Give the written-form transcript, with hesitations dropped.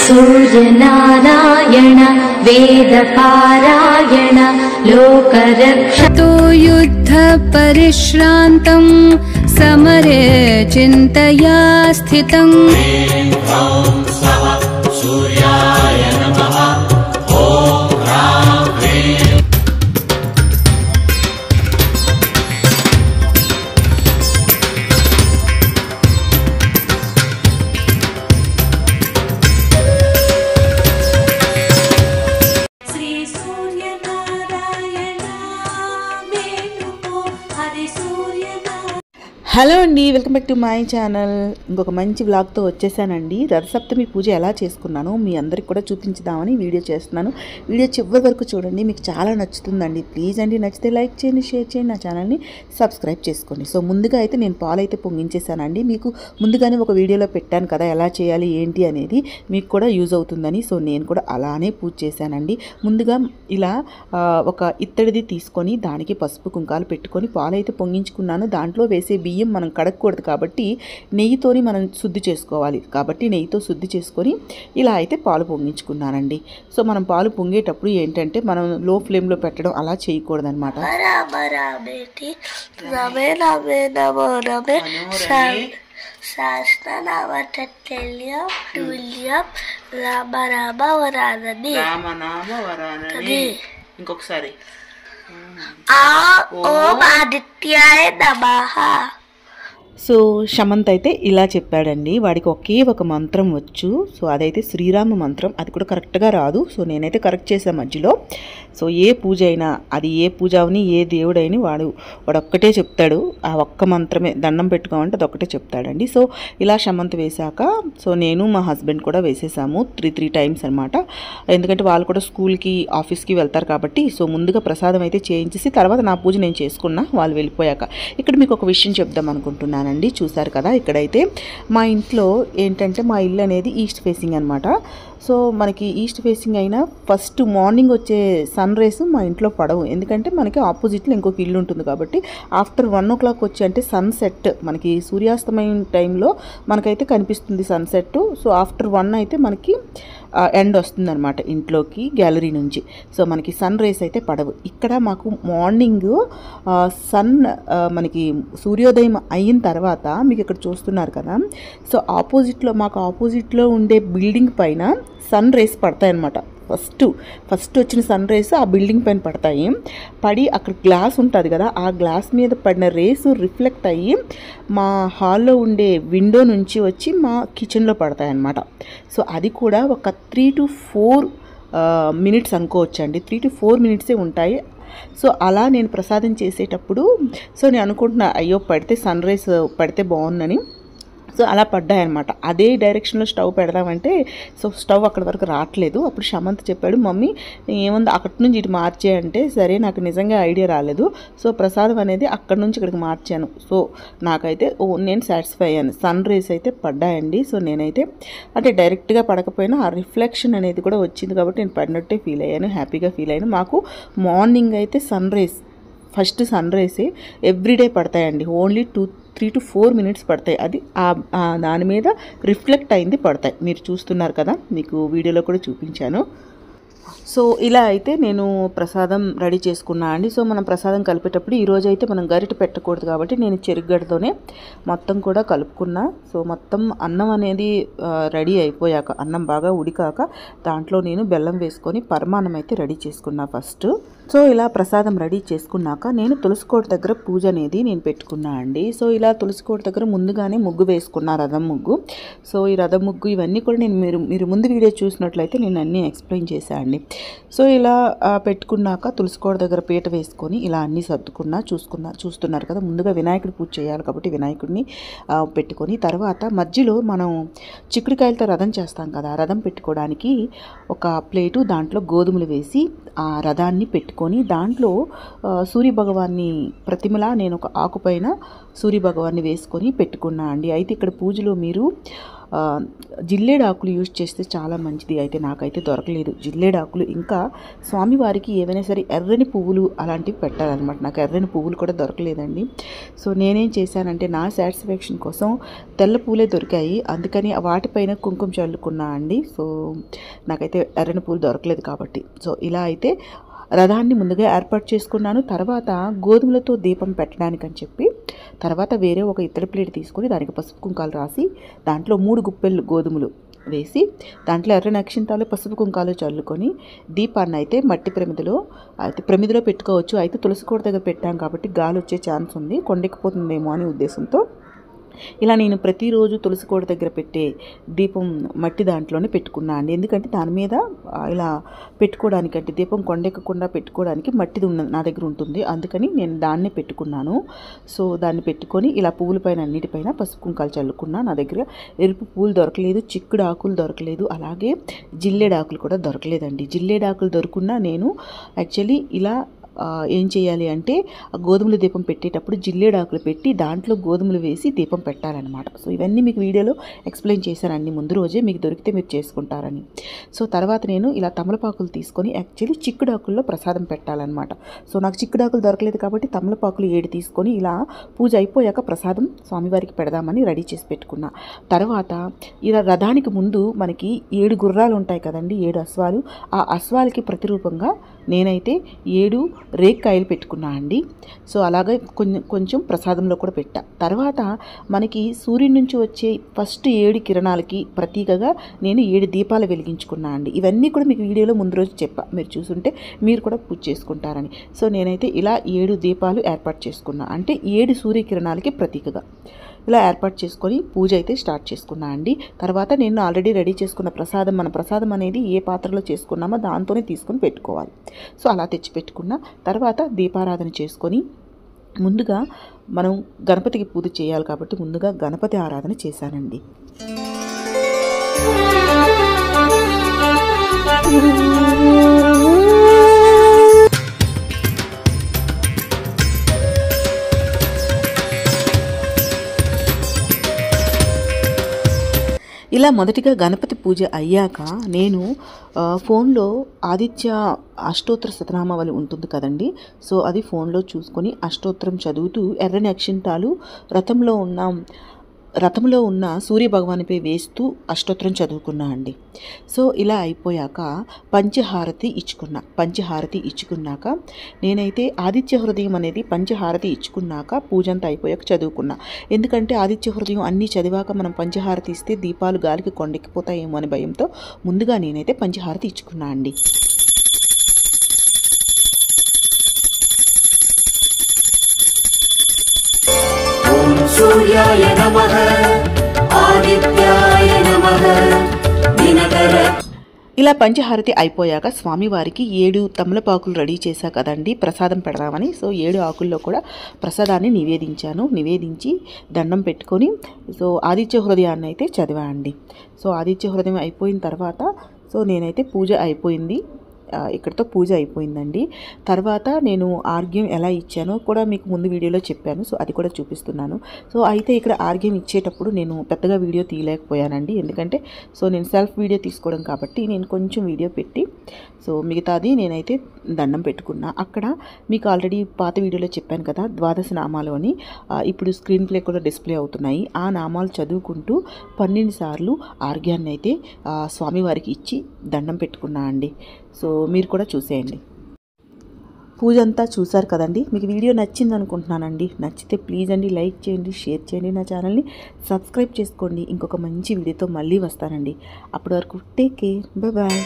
सूर्यनारायण वेदपारायण लोकरक्षतो युद्ध परिश्रान्तं समरे चिन्तया स्थितम्। सूर्याय नमः। ओम ह्रां ह्रीं। హలో అండి, welcome back to my channel. ఇంకొక మంచి వ్లాగ్తో వచ్చేసానండి. రథసప్తమి పూజ ఎలా చేసుకున్నానో మీ అందరికి కూడా చూపించుదామని వీడియో చేస్తున్నాను. వీడియో చివరి వరకు చూడండి, మీకు చాలా నచ్చుతుందండి. ప్లీజ్ అండి, నచ్చితే లైక్ చేయండి, షేర్ చేయండి, నా ఛానల్ని సబ్స్క్రైబ్ చేసుకోండి. సో ముందుగా అయితే నేను పాలు అయితే పొంగించేసానండి. మీకు ముందుగానే ఒక వీడియోలో పెట్టాను కదా ఎలా చేయాలి ఏంటి అనేది, మీకు కూడా యూజ్ అవుతుందని. సో నేను కూడా అలానే పూజ చేశానండి. ముందుగా ఇలా ఒక ఇత్తడిది తీసుకొని దానికి పసుపు కుంకాలు పెట్టుకొని పాలు అయితే పొంగించుకున్నాను. దాంట్లో వేసే బియ్యం మనం కడగకూడదు కాబట్టి నెయ్యితోని మనం శుద్ధి చేసుకోవాలి. కాబట్టి నెయ్యితో శుద్ధి చేసుకొని ఇలా అయితే పాలు పొంగించుకున్నానండి. సో మనం పాలు పొంగేటప్పుడు ఏంటంటే మనం లో ఫ్లేమ్లో పెట్టడం అలా చేయకూడదు అనమాట. ఇంకొకసారి ఓం ఆదిత్యాయ నమః. సో శమంత్ అయితే ఇలా చెప్పాడండి. వాడికి ఒకే ఒక మంత్రం వచ్చు. సో అదైతే శ్రీరామ మంత్రం. అది కూడా కరెక్ట్గా రాదు. సో నేనైతే కరెక్ట్ చేశాను మధ్యలో. సో ఏ పూజ అయినా, అది ఏ పూజ అవని ఏ దేవుడైనా వాడు ఒక్కటే చెప్తాడు. ఆ ఒక్క మంత్రమే దండం పెట్టుకోమంటే అదొక్కటే చెప్తాడండి. సో ఇలా శమంత్ వేశాక సో నేను మా హస్బెండ్ కూడా వేసేసాము త్రీ టైమ్స్ అనమాట. ఎందుకంటే వాళ్ళు కూడా స్కూల్కి ఆఫీస్కి వెళ్తారు కాబట్టి. సో ముందుగా ప్రసాదం అయితే చేయించేసి తర్వాత నా పూజ నేను చేసుకున్నా వాళ్ళు వెళ్ళిపోయాక. ఇక్కడ మీకు ఒక విషయం చెప్దాం అనుకుంటున్నాను. చూసారు కదా, ఇక్కడైతే మా ఇంట్లో ఏంటంటే మా ఇల్లు అనేది ఈస్ట్ ఫేసింగ్ అనమాట. సో మనకి ఈస్ట్ ఫేసింగ్ అయినా ఫస్ట్ మార్నింగ్ వచ్చే సన్ రేస్ మా ఇంట్లో పడవు. ఎందుకంటే మనకి ఆపోజిట్లో ఇంకొక ఇల్లు ఉంటుంది కాబట్టి ఆఫ్టర్ 1 o'clock వచ్చి అంటే సన్సెట్ మనకి సూర్యాస్తమయం టైంలో మనకైతే కనిపిస్తుంది సన్సెట్. సో ఆఫ్టర్ 1 అయితే మనకి ఎండ్ వస్తుందన్నమాట ఇంట్లోకి గ్యాలరీ నుంచి. సో మనకి సన్ రేస్ అయితే పడవు. ఇక్కడ మాకు మార్నింగ్ సన్ మనకి సూర్యోదయం అయిన తర్వాత మీకు ఇక్కడ చూస్తున్నారు కదా. సో మాకు ఆపోజిట్లో ఉండే బిల్డింగ్ పైన సన్ రేస్ పడతాయి అన్నమాట. ఫస్ట్ వచ్చిన సన్ రేస్ ఆ బిల్డింగ్ పైన పడతాయి. పడి అక్కడ గ్లాస్ ఉంటుంది కదా, ఆ గ్లాస్ మీద పడిన రేసు రిఫ్లెక్ట్ అయ్యి మా హాల్లో ఉండే విండో నుంచి వచ్చి మా కిచెన్లో పడతాయి అన్నమాట. సో అది కూడా ఒక 3 to 4 minutes అనుకోవచ్చండి. 3 to 4 minutes ఉంటాయి. సో అలా నేను ప్రసాదం చేసేటప్పుడు సో నేను అనుకుంటున్నా అయ్యో పడితే సన్ రైస్ పడితే బాగుందని. సో అలా పడ్డాయి అనమాట. అదే డైరెక్షన్లో స్టవ్ పెడదామంటే సో స్టవ్ అక్కడి వరకు రావట్లేదు. అప్పుడు శమంత్ చెప్పాడు, మమ్మీ ఏముంది అక్కడి నుంచి ఇటు మార్చే అంటే, సరే నాకు నిజంగా ఐడియా రాలేదు. సో ప్రసాదం అనేది అక్కడి నుంచి ఇక్కడికి మార్చాను. సో నాకైతే నేను సాటిస్ఫై అయ్యాను. సన్ రేస్ అయితే పడ్డాయండి. సో నేనైతే అంటే డైరెక్ట్గా పడకపోయినా ఆ రిఫ్లెక్షన్ అనేది కూడా వచ్చింది కాబట్టి నేను పడినట్టే ఫీల్ అయ్యాను, హ్యాపీగా ఫీల్ అయ్యాను. మాకు మార్నింగ్ అయితే ఫస్ట్ సన్ రేసే ఎవ్రీడే పడతాయండి. ఓన్లీ 3 to 4 minutes పడతాయి. అది దాని మీద రిఫ్లెక్ట్ అయింది పడతాయి. మీరు చూస్తున్నారు కదా, మీకు వీడియోలో కూడా చూపించాను. సో ఇలా అయితే నేను ప్రసాదం రెడీ చేసుకున్నా అండి. సో మనం ప్రసాదం కలిపేటప్పుడు ఈరోజు అయితే మనం గరిట పెట్టకూడదు కాబట్టి నేను చెరుగడ్డతోనే మొత్తం కూడా కలుపుకున్నా. సో మొత్తం అన్నం అనేది రెడీ అయిపోయాక, అన్నం బాగా ఉడికాక దాంట్లో నేను బెల్లం వేసుకొని పరమాన్నం అయితే రెడీ చేసుకున్నా ఫస్ట్. సో ఇలా ప్రసాదం రెడీ చేసుకున్నాక నేను తులసికోట దగ్గర పూజ అనేది నేను పెట్టుకున్నా అండి. సో ఇలా తులసికోట దగ్గర ముందుగానే ముగ్గు వేసుకున్నా, రథం ముగ్గు. సో ఈ రథం ముగ్గు ఇవన్నీ కూడా నేను మీరు ముందు వీడియో చూసినట్లయితే నేను అన్నీ ఎక్స్ప్లెయిన్ చేశాను అండి. సో ఇలా పెట్టుకున్నాక తులసికోట దగ్గర పీట వేసుకొని ఇలా అన్నీ సర్దుకున్నా. చూస్తున్నారు కదా, ముందుగా వినాయకుడి పూజ చేయాలి కాబట్టి వినాయకుడిని పెట్టుకొని తర్వాత మధ్యలో మనం చిక్కుడుకాయలతో రథం చేస్తాం కదా, రథం పెట్టుకోవడానికి ఒక ప్లేటు దాంట్లో గోధుమలు వేసి ఆ రథాన్ని పెట్టుకొని దాంట్లో సూర్యభగవాన్ని ప్రతిమలా నేను ఒక ఆకుపైన సూర్యభగవాన్ని వేసుకొని పెట్టుకున్నా అండి. అయితే ఇక్కడ పూజలో మీరు జిల్లేడాకులు యూజ్ చేస్తే చాలా మంచిది. అయితే నాకైతే దొరకలేదు జిల్లేడాకులు. ఇంకా స్వామివారికి ఏవైనా సరే ఎర్రని పువ్వులు అలాంటివి పెట్టాలన్నమాట. నాకు ఎర్రని పువ్వులు కూడా దొరకలేదండి. సో నేనేం చేశానంటే నా సాటిస్ఫాక్షన్ కోసం తెల్ల పూలే దొరికాయి, అందుకని వాటిపైన కుంకుమ చల్లుకున్నా అండి. సో నాకైతే ఎర్రని పూలు దొరకలేదు కాబట్టి సో ఇలా అయితే రథాన్ని ముందుగా ఏర్పాటు చేసుకున్నాను. తర్వాత గోధుమలతో దీపం పెట్టడానికని చెప్పి తర్వాత వేరే ఒక ఇత్తడి ప్లేట్ తీసుకొని దానికి పసుపు కుంకాలు రాసి దాంట్లో 3 గుప్పెళ్ళు గోధుమలు వేసి దాంట్లో ఎర్ర నక్షింతాలు పసుపు కుంకాలు చల్లుకొని దీపాన్ని అయితే మట్టి ప్రమిదిలో పెట్టుకోవచ్చు. అయితే తులసి కోట దగ్గర పెట్టాం కాబట్టి గాలి వచ్చే ఛాన్స్ ఉంది, కొండెక్కిపోతుందేమో అనే ఉద్దేశంతో ఇలా నేను ప్రతిరోజు తులసి కోట దగ్గర పెట్టే దీపం మట్టి దాంట్లోనే పెట్టుకున్నా అండి. ఎందుకంటే దాని మీద ఇలా పెట్టుకోవడానికి అంటే దీపం కొండెక్కకుండా పెట్టుకోవడానికి మట్టిది నా దగ్గర ఉంటుంది, అందుకని నేను దాన్నే పెట్టుకున్నాను. సో దాన్ని పెట్టుకొని ఇలా పువ్వుల పైన అన్నిటిపైన పసుపు కుంకాలు చల్లుకున్నా. నా దగ్గర ఎరుపు పూలు దొరకలేదు, చిక్కుడు ఆకులు దొరకలేదు, అలాగే జిల్లేడాకులు కూడా దొరకలేదండి. జిల్లేడాకులు దొరుకున్నా నేను యాక్చువల్లీ ఇలా ఏం చేయాలి అంటే గోధుమల దీపం పెట్టేటప్పుడు జిల్లేడాకులు పెట్టి దాంట్లో గోధుమలు వేసి దీపం పెట్టాలన్నమాట. సో ఇవన్నీ మీకు వీడియోలో ఎక్స్ప్లెయిన్ చేశానండి ముందు రోజే, మీకు దొరికితే మీరు చేసుకుంటారని. సో తర్వాత నేను ఇలా తమలపాకులు తీసుకొని యాక్చువల్లీ చిక్కుడాకుల్లో ప్రసాదం పెట్టాలన్నమాట. సో నాకు చిక్కుడాకులు దొరకలేదు కాబట్టి తమలపాకులు 7 తీసుకొని ఇలా పూజ అయిపోయాక ప్రసాదం స్వామివారికి పెడదామని రెడీ చేసి పెట్టుకున్నా. తర్వాత ఇలా రథానికి ముందు మనకి 7 గుర్రాలు ఉంటాయి కదండి, 7 అశ్వాలు. ఆ అశ్వాలకి ప్రతిరూపంగా నేనైతే 7 రేక్కాయలు పెట్టుకున్నా అండి. సో అలాగే కొంచెం ప్రసాదంలో కూడా పెట్టా. తర్వాత మనకి సూర్యుడి నుంచి వచ్చే ఫస్ట్ 7 కిరణాలకి ప్రతీకగా నేను 7 దీపాలు వెలిగించుకున్నా అండి. ఇవన్నీ కూడా మీకు వీడియోలో ముందు రోజు చెప్పా, మీరు చూసుంటే మీరు కూడా పూజ చేసుకుంటారని. సో నేనైతే ఇలా 7 దీపాలు ఏర్పాటు చేసుకున్నా, అంటే 7 సూర్యకిరణాలకి ప్రతీకగా ఇలా ఏర్పాటు చేసుకొని పూజ అయితే స్టార్ట్ చేసుకున్నా అండి. తర్వాత నేను ఆల్రెడీ రెడీ చేసుకున్న ప్రసాదం, మన ప్రసాదం అనేది ఏ పాత్రలో చేసుకున్నామో దాంతోనే తీసుకొని పెట్టుకోవాలి. సో అలా తెచ్చి పెట్టుకున్న తర్వాత దీపారాధన చేసుకొని ముందుగా మనం గణపతికి పూజ చేయాలి కాబట్టి ముందుగా గణపతి ఆరాధన చేశానండి. ఇలా మొదటిగా గణపతి పూజ అయ్యాక నేను ఫోన్లో ఆదిత్య అష్టోత్తర శతనామావళి ఉంటుంది కదండి. సో అది ఫోన్లో చూసుకొని అష్టోత్తరం చదువుతూ ఎర్రని అక్షింతాలు రథంలో ఉన్న సూర్య భగవానిపై వేస్తూ అష్టోత్తరం చదువుకున్నా అండి. సో ఇలా అయిపోయాక పంచహారతి ఇచ్చుకున్నాక నేనైతే ఆదిత్య హృదయం అనేది పంచహారతి ఇచ్చుకున్నాక పూజ అంతా అయిపోయాక చదువుకున్నా. ఎందుకంటే ఆదిత్య హృదయం అన్నీ చదివాక మనం పంచహారతి ఇస్తే దీపాలు గాలికి కొండెక్కిపోతాయేమో అని భయంతో ముందుగా నేనైతే పంచహారతి ఇచ్చుకున్నా అండి. सूर्याय नमः आदित्याय नमः दिनकर ఇలా పంచహారతి అయిపోయాక స్వామివారికి 7 తమలపాకులు రెడీ చేశా కదండి ప్రసాదం పెడదామని. సో 7 ఆకుల్లో కూడా ప్రసాదాన్ని నివేదించి దండం పెట్టుకొని సో ఆదిత్య హృదయాన్ని అయితే చదివా అండి. సో ఆదిత్య హృదయం అయిపోయిన తర్వాత సో నేనైతే పూజ అయిపోయింది, ఇక్కడితో పూజ అయిపోయిందండి. తర్వాత నేను ఆర్ఘ్యం ఎలా ఇచ్చానో కూడా మీకు ముందు వీడియోలో చెప్పాను, సో అది కూడా చూపిస్తున్నాను. సో అయితే ఇక్కడ ఆర్ఘ్యం ఇచ్చేటప్పుడు నేను పెద్దగా వీడియో తీయలేకపోయానండి, ఎందుకంటే సో నేను సెల్ఫ్ వీడియో తీసుకోవడం కాబట్టి నేను కొంచెం వీడియో పెట్టి సో మిగతాది నేనైతే దండం పెట్టుకున్నా. అక్కడ మీకు ఆల్రెడీ పాత వీడియోలో చెప్పాను కదా 12 నామాలు అని, ఇప్పుడు స్క్రీన్ ప్లే కూడా డిస్ప్లే అవుతున్నాయి. ఆ నామాలు చదువుకుంటూ 12 సార్లు ఆర్ఘ్యాన్ని అయితే స్వామివారికి ఇచ్చి దండం పెట్టుకున్నా అండి. సో మీరు కూడా చూసేయండి. పూజ అంతా చూసారు కదండి. మీకు వీడియో నచ్చింది అనుకుంటున్నానండి. నచ్చితే ప్లీజ్ అండి లైక్ చేయండి, షేర్ చేయండి, నా ఛానల్ని సబ్స్క్రైబ్ చేసుకోండి. ఇంకొక మంచి వీడియోతో మళ్ళీ వస్తానండి. అప్పటి వరకు టేక్ కేర్, బాయ్.